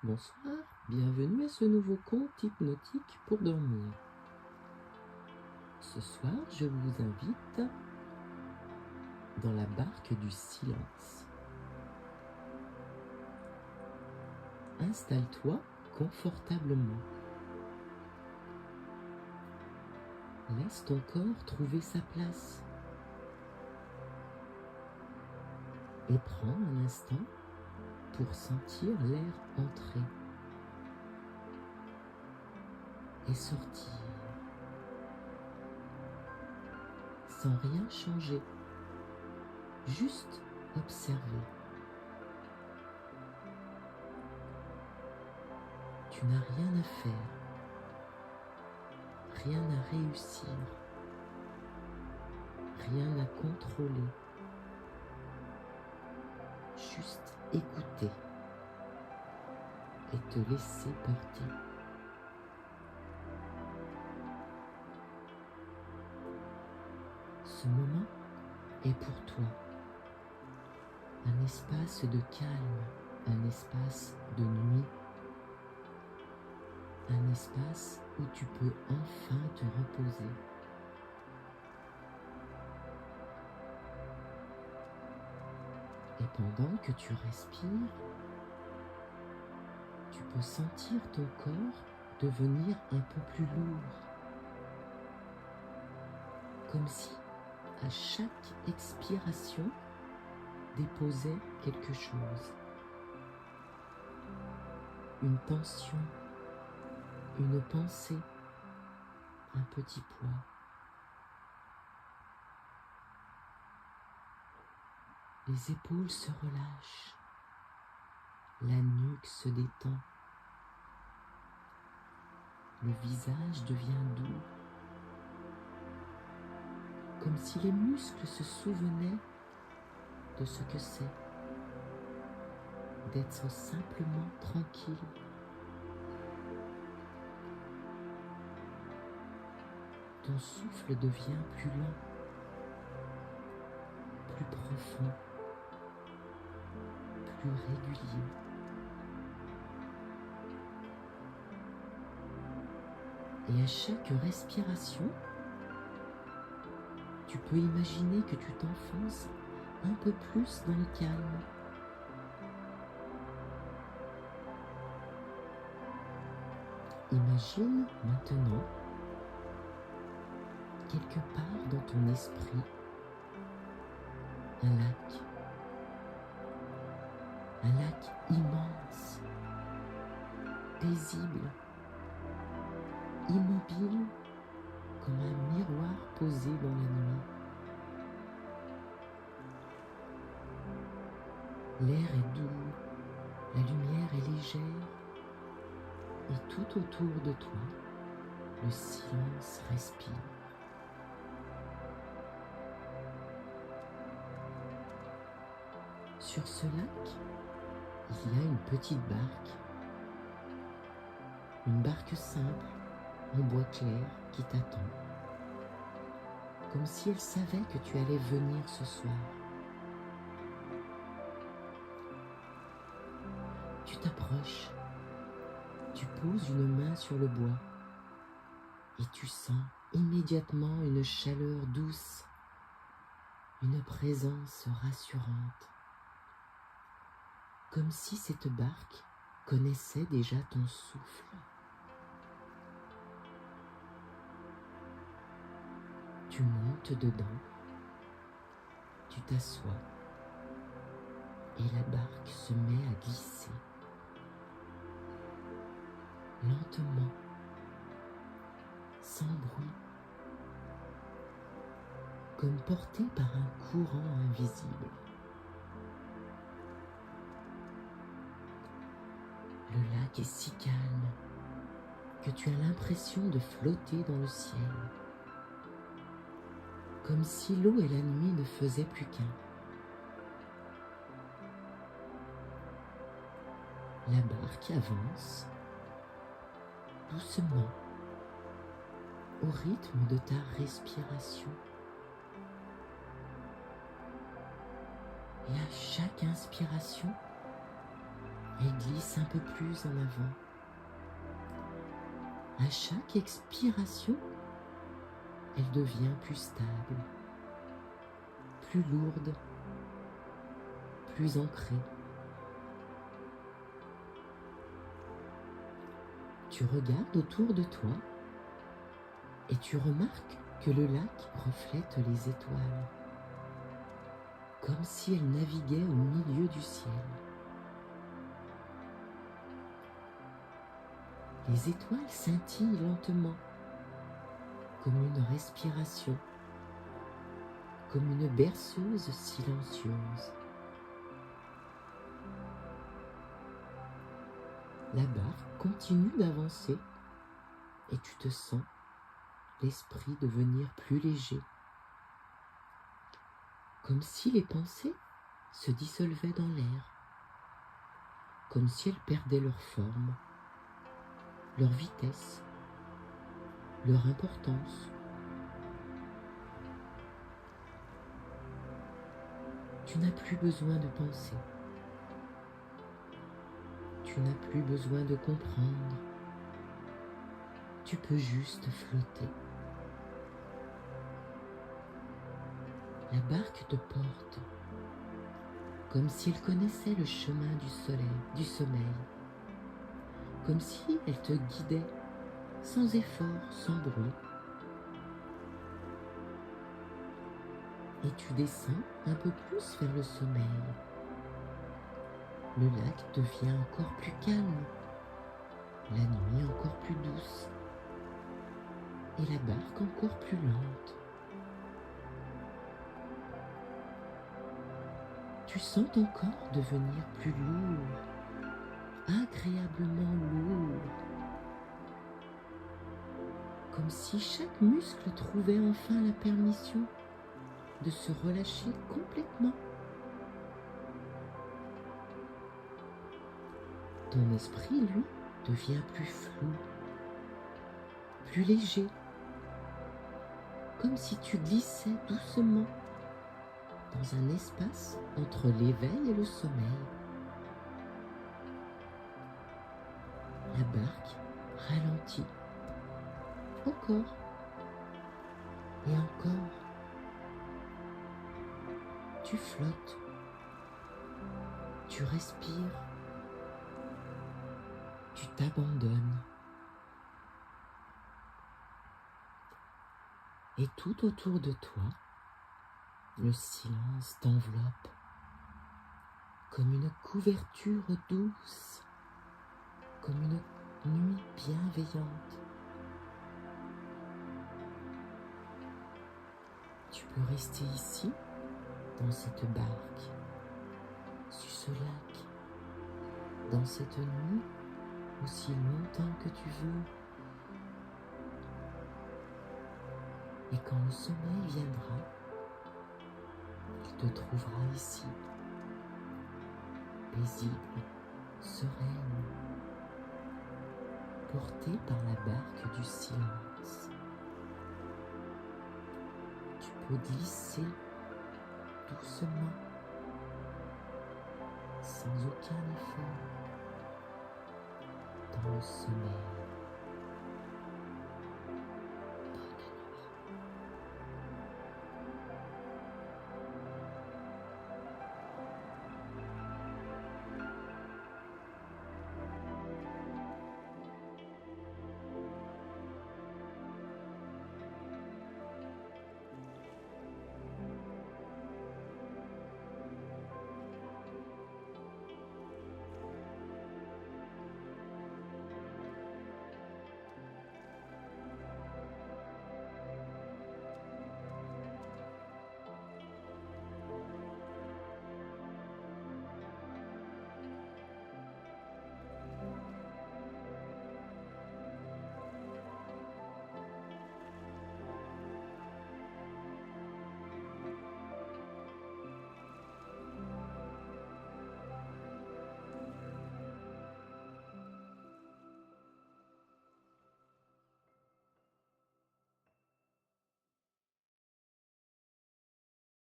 Bonsoir, bienvenue à ce nouveau conte hypnotique pour dormir. Ce soir, je vous invite dans la barque du silence. Installe-toi confortablement. Laisse ton corps trouver sa place. Et prends un instant pour sentir l'air entrer et sortir, sans rien changer, juste observer. Tu n'as rien à faire, rien à réussir, rien à contrôler, juste écouter et te laisser porter. Ce moment est pour toi un espace de calme, un espace de nuit, un espace où tu peux enfin te reposer. Et pendant que tu respires, tu peux sentir ton corps devenir un peu plus lourd, comme si à chaque expiration déposait quelque chose, une tension, une pensée, un petit poids. Les épaules se relâchent, la nuque se détend, le visage devient doux, comme si les muscles se souvenaient de ce que c'est d'être simplement tranquille. Ton souffle devient plus lent, plus profond, plus régulier. Et à chaque respiration, tu peux imaginer que tu t'enfonces un peu plus dans le calme. Imagine maintenant, quelque part dans ton esprit, un lac immense, paisible, immobile, comme un miroir posé dans la nuit. L'air est doux, la lumière est légère, et tout autour de toi, le silence respire. Sur ce lac, il y a une petite barque simple, en bois clair, qui t'attend, comme si elle savait que tu allais venir ce soir. Tu t'approches, tu poses une main sur le bois et tu sens immédiatement une chaleur douce, une présence rassurante, comme si cette barque connaissait déjà ton souffle. Tu montes dedans, tu t'assois et la barque se met à glisser. Lentement, sans bruit, comme portée par un courant invisible. Le lac est si calme que tu as l'impression de flotter dans le ciel, comme si l'eau et la nuit ne faisaient plus qu'un. La barque avance doucement, au rythme de ta respiration. Et à chaque inspiration, Elle glisse un peu plus en avant. À chaque expiration, elle devient plus stable, plus lourde, plus ancrée. Tu regardes autour de toi et tu remarques que le lac reflète les étoiles, comme si elles naviguaient au milieu du ciel. Les étoiles scintillent lentement, comme une respiration, comme une berceuse silencieuse. La barque continue d'avancer et tu te sens l'esprit devenir plus léger, comme si les pensées se dissolvaient dans l'air, comme si elles perdaient leur forme, leur vitesse, leur importance. Tu n'as plus besoin de penser. Tu n'as plus besoin de comprendre. Tu peux juste flotter. La barque te porte, comme si elle connaissait le chemin du sommeil, comme si elle te guidait sans effort, sans bruit. Et tu descends un peu plus vers le sommeil. Le lac devient encore plus calme, la nuit encore plus douce, et la barque encore plus lente. Tu sens ton corps devenir plus lourd, agréablement lourd, comme si chaque muscle trouvait enfin la permission de se relâcher complètement. Ton esprit, lui, devient plus flou, plus léger, comme si tu glissais doucement dans un espace entre l'éveil et le sommeil. La barque ralentit, encore et encore. Tu flottes, tu respires, tu t'abandonnes. Et tout autour de toi, le silence t'enveloppe comme une couverture douce, comme une nuit bienveillante. Tu peux rester ici, dans cette barque, sur ce lac, dans cette nuit, aussi longtemps que tu veux. Et quand le sommeil viendra, il te trouvera ici, paisible, sereine, portée par la barque du silence. Tu peux glisser doucement, sans aucun effort, dans le sommeil.